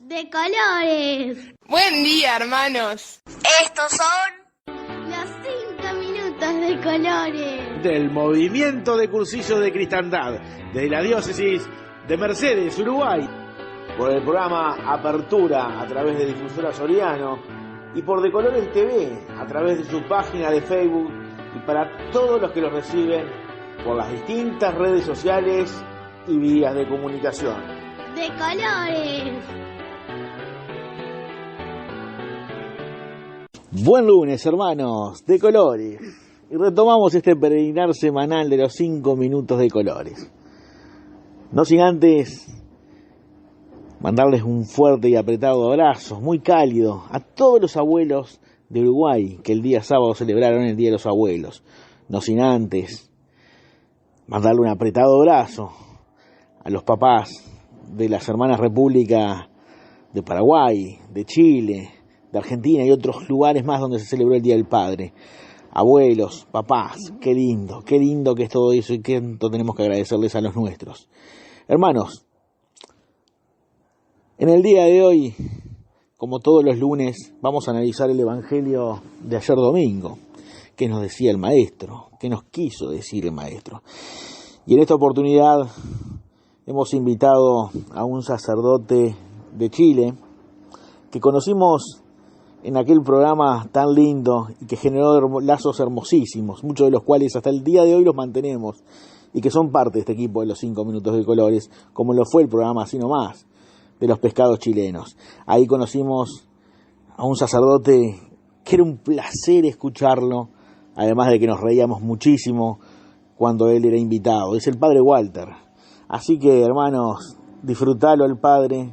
de colores. Buen día, hermanos. Estos son Los 5 minutos de colores. Del movimiento de cursillos de cristiandad de la diócesis de Mercedes, Uruguay. Por el programa Apertura a través de Difusora Soriano y por De Colores TV a través de su página de Facebook y para todos los que los reciben por las distintas redes sociales y vías de comunicación. De colores. Buen lunes, hermanos, de colores. Y retomamos este peregrinar semanal de los 5 minutos de colores. No sin antes mandarles un fuerte y apretado abrazo, muy cálido, a todos los abuelos de Uruguay que el día sábado celebraron el Día de los Abuelos. No sin antes mandarle un apretado abrazo a los papás de las hermanas República de Paraguay, de Chile, de Argentina y otros lugares más donde se celebró el Día del Padre. Abuelos, papás, qué lindo que es todo eso y cuánto tenemos que agradecerles a los nuestros. Hermanos, en el día de hoy, como todos los lunes, vamos a analizar el Evangelio de ayer domingo. ¿Qué nos decía el Maestro? ¿Qué nos quiso decir el Maestro? Y en esta oportunidad hemos invitado a un sacerdote de Chile que conocimos en aquel programa tan lindo y que generó lazos hermosísimos, muchos de los cuales hasta el día de hoy los mantenemos y que son parte de este equipo de los 5 minutos de colores, como lo fue el programa Así Nomás, de los pescados chilenos. Ahí conocimos a un sacerdote que era un placer escucharlo, además de que nos reíamos muchísimo cuando él era invitado. Es el Padre Walter. Así que, hermanos, disfrutalo al Padre,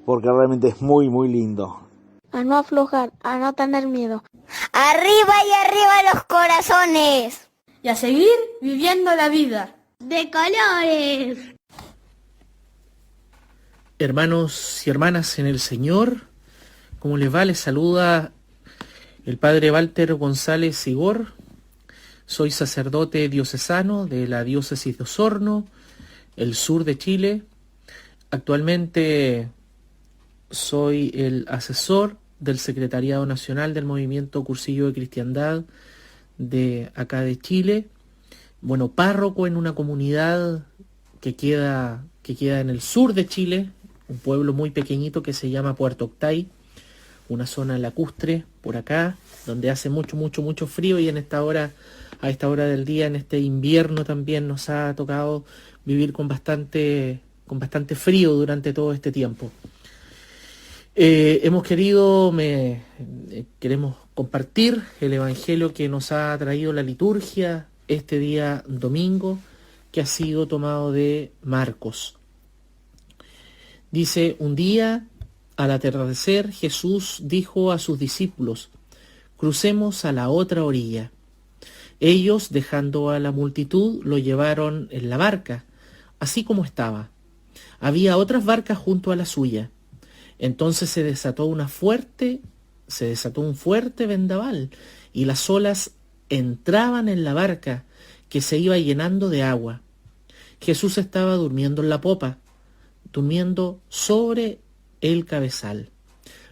porque realmente es muy, muy lindo. A no aflojar, a no tener miedo. Arriba y arriba los corazones. Y a seguir viviendo la vida. De colores. Hermanos y hermanas en el Señor, ¿cómo les va? Les saluda el Padre Walter González Sigor. Soy sacerdote diocesano de la diócesis de Osorno, el sur de Chile. Actualmente soy el asesor del Secretariado Nacional del Movimiento Cursillo de Cristiandad de acá de Chile. Bueno, párroco en una comunidad que queda en el sur de Chile, un pueblo muy pequeñito que se llama Puerto Octay, una zona lacustre por acá, donde hace mucho frío y a esta hora del día, en este invierno también nos ha tocado vivir con bastante frío durante todo este tiempo. Queremos compartir el Evangelio que nos ha traído la liturgia este día domingo, que ha sido tomado de Marcos. Dice: un día, al atardecer, Jesús dijo a sus discípulos: crucemos a la otra orilla. Ellos, dejando a la multitud, lo llevaron en la barca, así como estaba. Había otras barcas junto a la suya. Entonces se desató un fuerte vendaval, y las olas entraban en la barca, que se iba llenando de agua. Jesús estaba durmiendo en la popa, durmiendo sobre el cabezal.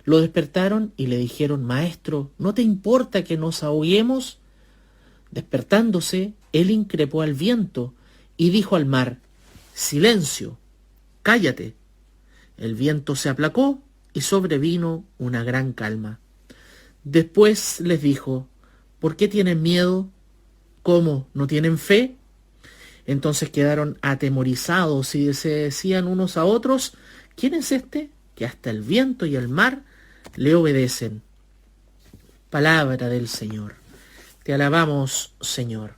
Lo despertaron y le dijeron: Maestro, ¿no te importa que nos ahoguemos? Despertándose, él increpó al viento y dijo al mar: Silencio, cállate. El viento se aplacó y sobrevino una gran calma. Después les dijo: ¿por qué tienen miedo? ¿Cómo? ¿No tienen fe? Entonces quedaron atemorizados y se decían unos a otros: ¿quién es este que hasta el viento y el mar le obedecen? Palabra del Señor. Te alabamos, Señor.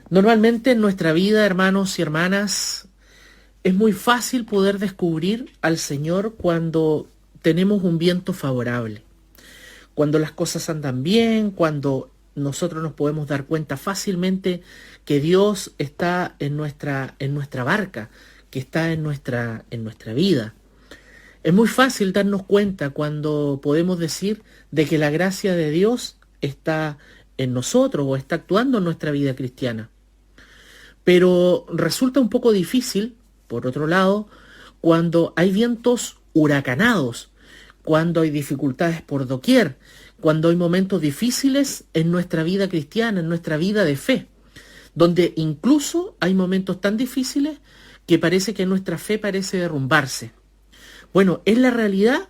Normalmente en nuestra vida, hermanos y hermanas, es muy fácil poder descubrir al Señor cuando tenemos un viento favorable, cuando las cosas andan bien, cuando nosotros nos podemos dar cuenta fácilmente que Dios está en nuestra barca, que está en nuestra vida. Es muy fácil darnos cuenta cuando podemos decir de que la gracia de Dios está en nosotros o está actuando en nuestra vida cristiana. Pero resulta un poco difícil, por otro lado, cuando hay vientos huracanados, cuando hay dificultades por doquier, cuando hay momentos difíciles en nuestra vida cristiana, en nuestra vida de fe, donde incluso hay momentos tan difíciles que parece que nuestra fe parece derrumbarse. Bueno, es la realidad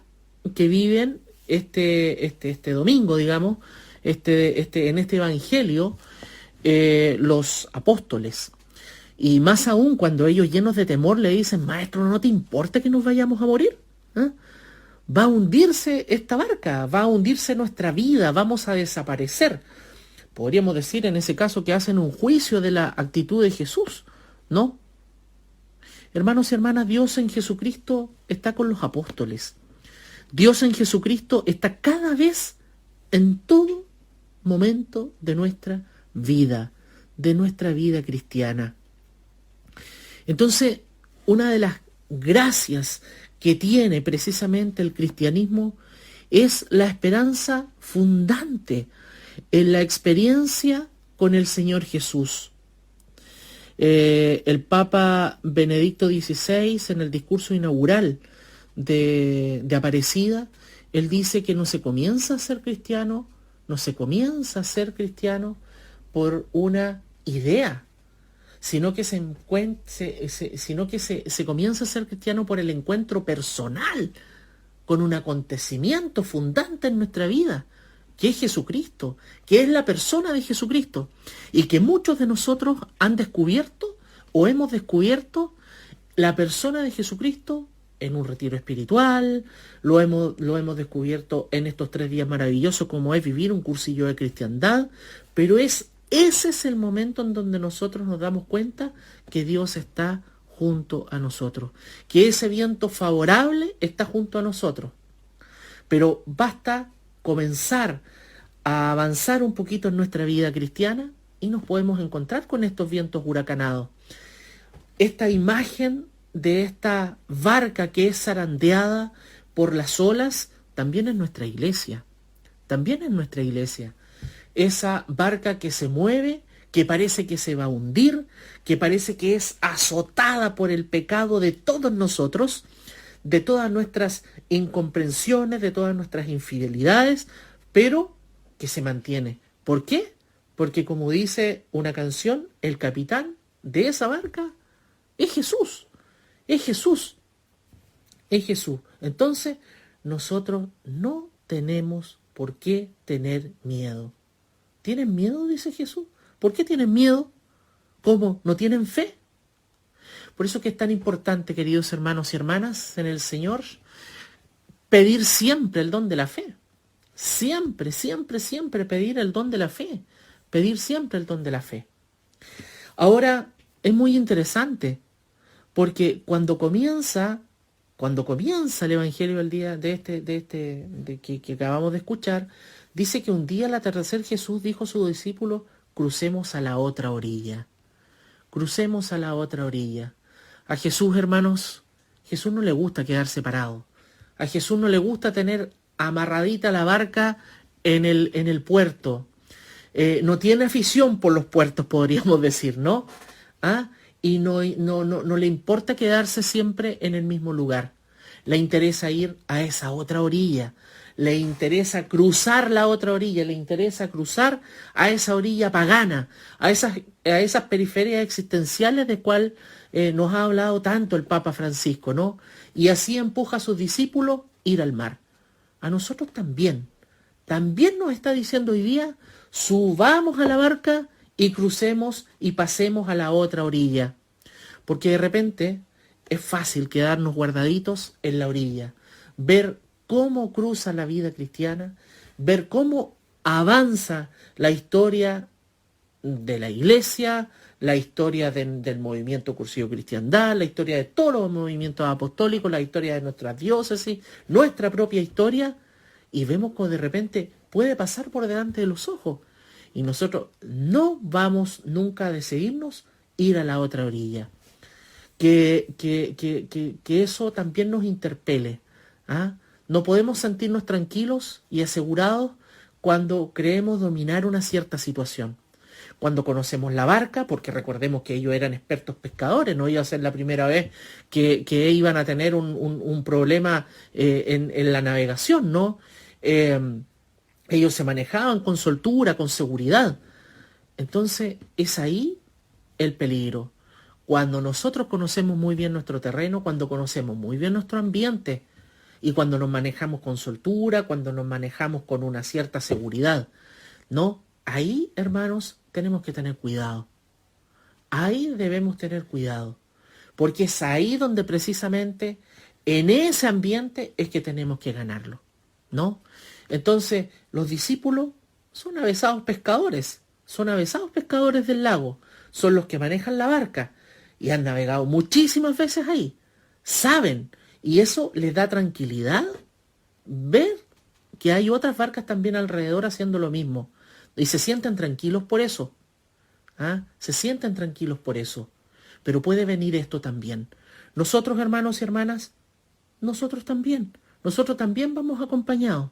que viven este domingo, digamos, en este evangelio, los apóstoles. Y más aún cuando ellos, llenos de temor, le dicen: Maestro, ¿no te importa que nos vayamos a morir? ¿Ah? Va a hundirse esta barca, va a hundirse nuestra vida, vamos a desaparecer. Podríamos decir en ese caso que hacen un juicio de la actitud de Jesús, ¿no? Hermanos y hermanas, Dios en Jesucristo está con los apóstoles. Dios en Jesucristo está cada vez, en todo momento de nuestra vida cristiana. Entonces, una de las gracias que tiene precisamente el cristianismo es la esperanza fundante en la experiencia con el Señor Jesús. El Papa Benedicto XVI, en el discurso inaugural de Aparecida, él dice que no se comienza a ser cristiano por una idea, sino que se comienza a ser cristiano por el encuentro personal con un acontecimiento fundante en nuestra vida, que es Jesucristo, que es la persona de Jesucristo, y que muchos de nosotros han descubierto o hemos descubierto la persona de Jesucristo en un retiro espiritual, lo hemos descubierto en estos 3 días maravillosos como es vivir un cursillo de cristiandad, pero ese es el momento en donde nosotros nos damos cuenta que Dios está junto a nosotros, que ese viento favorable está junto a nosotros. Pero basta comenzar a avanzar un poquito en nuestra vida cristiana y nos podemos encontrar con estos vientos huracanados. Esta imagen de esta barca que es zarandeada por las olas también es nuestra iglesia. También es nuestra iglesia. Esa barca que se mueve, que parece que se va a hundir, que parece que es azotada por el pecado de todos nosotros, de todas nuestras incomprensiones, de todas nuestras infidelidades, pero que se mantiene. ¿Por qué? Porque, como dice una canción, el capitán de esa barca es Jesús. Es Jesús. Es Jesús. Entonces, nosotros no tenemos por qué tener miedo. ¿Tienen miedo?, dice Jesús. ¿Por qué tienen miedo? ¿Cómo? ¿No tienen fe? Por eso que es tan importante, queridos hermanos y hermanas, en el Señor, pedir siempre el don de la fe. Siempre, siempre, siempre pedir el don de la fe. Pedir siempre el don de la fe. Ahora, es muy interesante, porque cuando comienza el Evangelio del día que acabamos de escuchar, dice que un día al atardecer Jesús dijo a sus discípulos: crucemos a la otra orilla. Crucemos a la otra orilla. A Jesús, hermanos, Jesús no le gusta quedarse parado. A Jesús no le gusta tener amarradita la barca en el puerto. No tiene afición por los puertos, podríamos decir, ¿no? Y no le importa quedarse siempre en el mismo lugar. Le interesa ir a esa otra orilla. Le interesa cruzar la otra orilla, le interesa cruzar a esa orilla pagana, a esas periferias existenciales de cual nos ha hablado tanto el Papa Francisco, ¿no? Y así empuja a sus discípulos a ir al mar. A nosotros también nos está diciendo hoy día: subamos a la barca y crucemos y pasemos a la otra orilla. Porque de repente es fácil quedarnos guardaditos en la orilla, ver cómo cruza la vida cristiana, ver cómo avanza la historia de la iglesia, la historia del movimiento Cursillo Cristiandad, la historia de todos los movimientos apostólicos, la historia de nuestras diócesis, nuestra propia historia, y vemos cómo de repente puede pasar por delante de los ojos. Y nosotros no vamos nunca a decidirnos ir a la otra orilla. Que eso también nos interpele. No podemos sentirnos tranquilos y asegurados cuando creemos dominar una cierta situación. Cuando conocemos la barca, porque recordemos que ellos eran expertos pescadores, no iba a ser la primera vez que iban a tener un problema en la navegación, ¿no? Ellos se manejaban con soltura, con seguridad. Entonces, es ahí el peligro. Cuando nosotros conocemos muy bien nuestro terreno, cuando conocemos muy bien nuestro ambiente y cuando nos manejamos con soltura, cuando nos manejamos con una cierta seguridad, ¿no? Ahí, hermanos, tenemos que tener cuidado. Ahí debemos tener cuidado. Porque es ahí donde precisamente, en ese ambiente, es que tenemos que ganarlo, ¿no? Entonces, los discípulos son avesados pescadores del lago, son los que manejan la barca y han navegado muchísimas veces ahí, saben, y eso les da tranquilidad ver que hay otras barcas también alrededor haciendo lo mismo, y se sienten tranquilos por eso, se sienten tranquilos por eso, pero puede venir esto también. Nosotros, hermanos y hermanas, nosotros también vamos acompañados.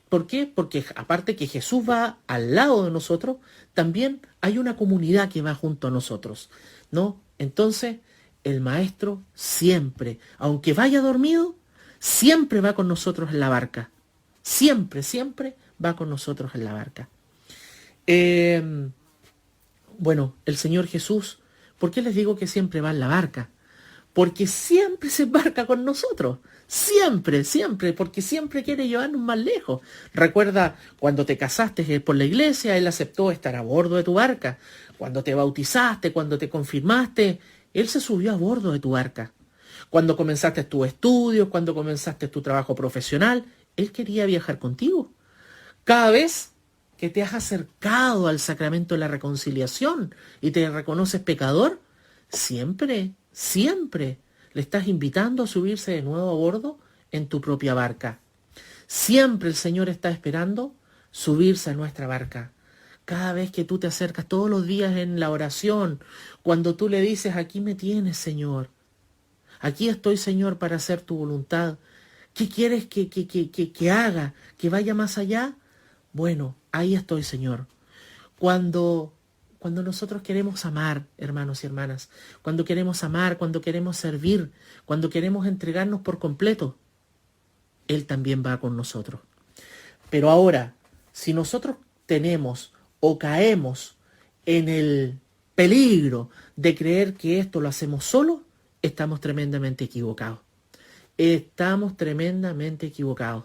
¿Por qué? Porque aparte que Jesús va al lado de nosotros, también hay una comunidad que va junto a nosotros, ¿no? Entonces, el Maestro siempre, aunque vaya dormido, siempre va con nosotros en la barca. Siempre va con nosotros en la barca. Bueno, el Señor Jesús, ¿por qué les digo que siempre va en la barca? Porque siempre se embarca con nosotros. Siempre, porque siempre quiere llevarnos más lejos. Recuerda, cuando te casaste por la iglesia, Él aceptó estar a bordo de tu barca. Cuando te bautizaste, cuando te confirmaste, Él se subió a bordo de tu barca. Cuando comenzaste tus estudios, cuando comenzaste tu trabajo profesional, Él quería viajar contigo. Cada vez que te has acercado al sacramento de la reconciliación y te reconoces pecador, siempre le estás invitando a subirse de nuevo a bordo en tu propia barca. Siempre el Señor está esperando subirse a nuestra barca. Cada vez que tú te acercas todos los días en la oración, cuando tú le dices, aquí me tienes, Señor. Aquí estoy, Señor, para hacer tu voluntad. ¿Qué quieres que haga? ¿Que vaya más allá? Bueno, ahí estoy, Señor. Cuando nosotros queremos amar, hermanos y hermanas, cuando queremos amar, cuando queremos servir, cuando queremos entregarnos por completo, Él también va con nosotros. Pero ahora, si nosotros tenemos o caemos en el peligro de creer que esto lo hacemos solo, estamos tremendamente equivocados. Estamos tremendamente equivocados.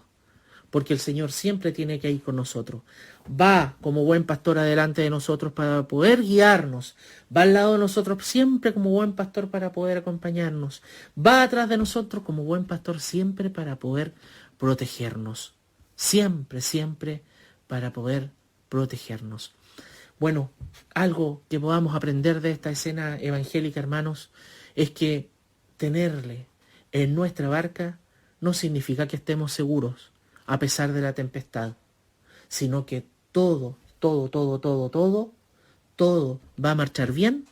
Porque el Señor siempre tiene que ir con nosotros. Va como buen pastor adelante de nosotros para poder guiarnos. Va al lado de nosotros siempre como buen pastor para poder acompañarnos. Va atrás de nosotros como buen pastor siempre para poder protegernos. Siempre para poder protegernos. Bueno, algo que podamos aprender de esta escena evangélica, hermanos, es que tenerle en nuestra barca no significa que estemos seguros a pesar de la tempestad, sino que todo va a marchar bien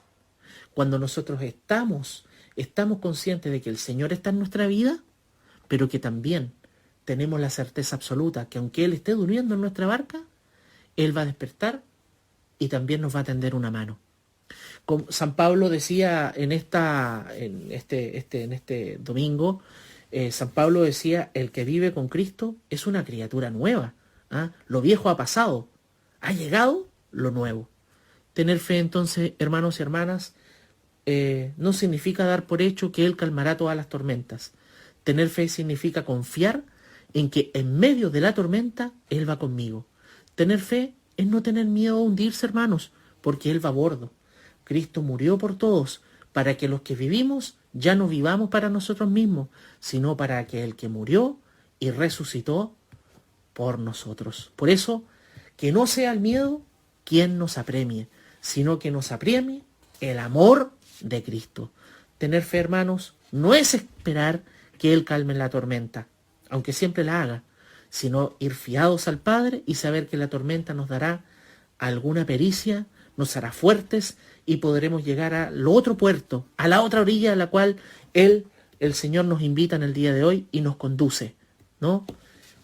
cuando nosotros estamos conscientes de que el Señor está en nuestra vida, pero que también tenemos la certeza absoluta que aunque Él esté durmiendo en nuestra barca, Él va a despertar y también nos va a tender una mano. Como San Pablo decía en este domingo, San Pablo decía, el que vive con Cristo es una criatura nueva. Lo viejo ha pasado, ha llegado lo nuevo. Tener fe entonces, hermanos y hermanas, no significa dar por hecho que Él calmará todas las tormentas. Tener fe significa confiar en que en medio de la tormenta Él va conmigo. Tener fe es no tener miedo a hundirse, hermanos, porque Él va a bordo. Cristo murió por todos, para que los que vivimos ya no vivamos para nosotros mismos, sino para aquel que murió y resucitó por nosotros. Por eso, que no sea el miedo quien nos apremie, sino que nos apremie el amor de Cristo. Tener fe, hermanos, no es esperar que Él calme la tormenta, aunque siempre la haga, sino ir fiados al Padre y saber que la tormenta nos dará alguna pericia, nos hará fuertes y podremos llegar al otro puerto, a la otra orilla a la cual el Señor nos invita en el día de hoy y nos conduce, ¿no?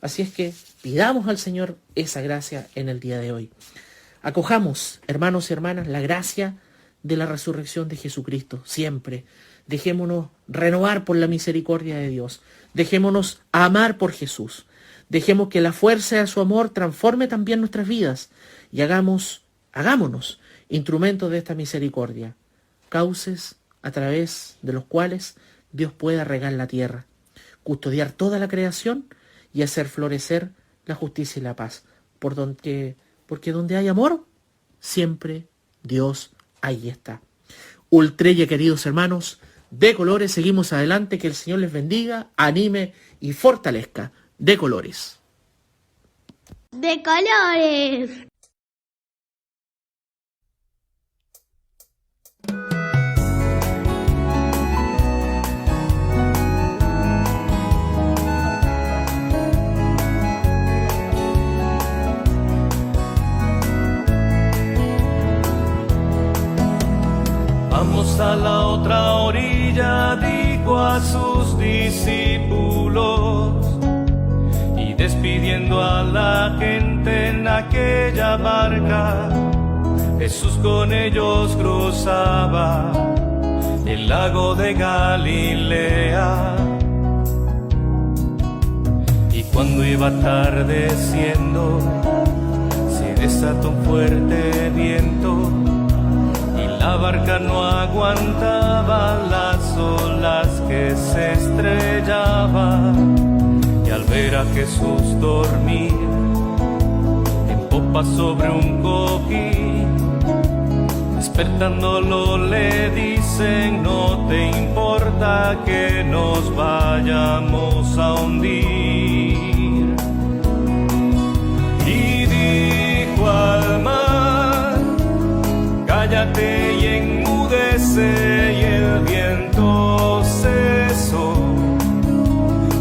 Así es que pidamos al Señor esa gracia en el día de hoy. Acojamos, hermanos y hermanas, la gracia de la resurrección de Jesucristo, siempre. Dejémonos renovar por la misericordia de Dios. Dejémonos amar por Jesús. Dejemos que la fuerza de su amor transforme también nuestras vidas y hagámonos instrumentos de esta misericordia, cauces a través de los cuales Dios pueda regar la tierra, custodiar toda la creación y hacer florecer la justicia y la paz. Porque donde hay amor, siempre Dios ahí está. Ultreye, queridos hermanos, de colores, seguimos adelante, que el Señor les bendiga, anime y fortalezca. De colores. De colores. Vamos a la otra orilla, dijo a sus discípulos, y despidiendo a la gente en aquella barca, Jesús con ellos cruzaba el lago de Galilea. Y cuando iba atardeciendo, se desató un fuerte viento, la barca no aguantaba las olas que se estrellaban, y al ver a Jesús dormir en popa sobre un cojín, despertándolo le dicen: no te importa que nos vayamos a hundir. Y dijo al mar: cállate y enmudece, y el viento cesó.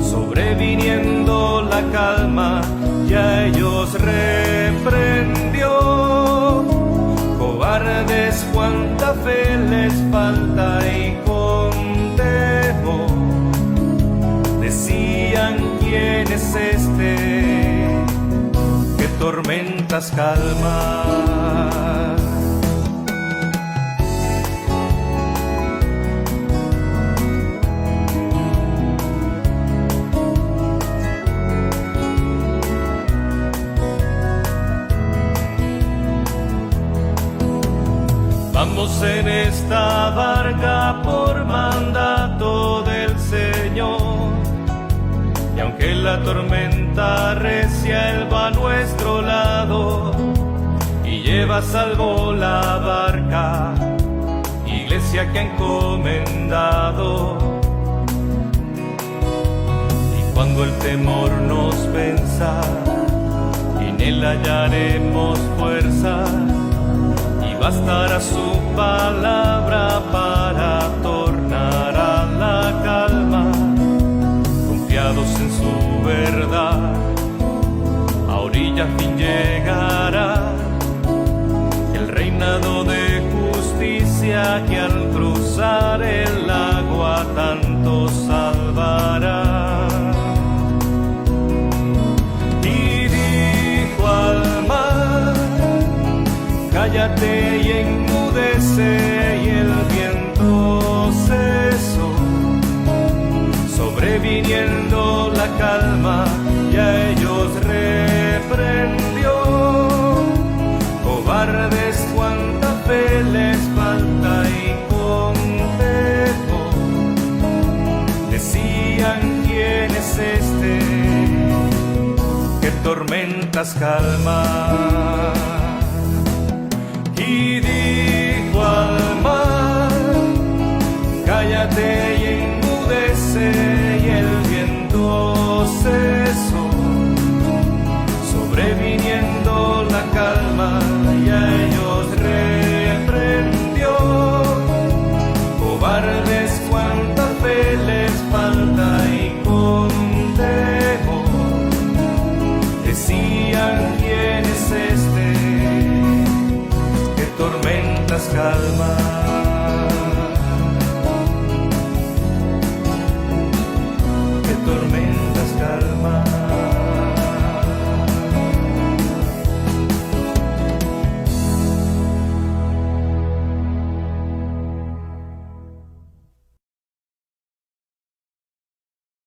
Sobreviniendo la calma, ya ellos reprendió. Cobardes, cuánta fe les falta, y con temor decían: ¿quién es este que tormentas calma? Vamos en esta barca por mandato del Señor, y aunque la tormenta recia, Él va a nuestro lado y lleva a salvo la barca, iglesia que ha encomendado. Y cuando el temor nos venza, en Él hallaremos fuerza, bastará su palabra para tornar a la calma. Confiados en su verdad, a orilla fin llegará el reinado de justicia, que al cruzar el agua tanto salvará. Y dijo al mar: cállate y enmudece, y el viento cesó. Sobreviniendo la calma, ya ellos reprendió. Cobardes, cuánta fe les falta, y con temor decían: ¿quién es este que tormentas calma? Y dijo al mar: cállate y enmudece, y el viento cesó. Sobreviniendo la calma, ya ellos reprendió. Cobardes, cuánta fe les falta, y con temor decían: ¿quién es este que tormentas calma? Que tormentas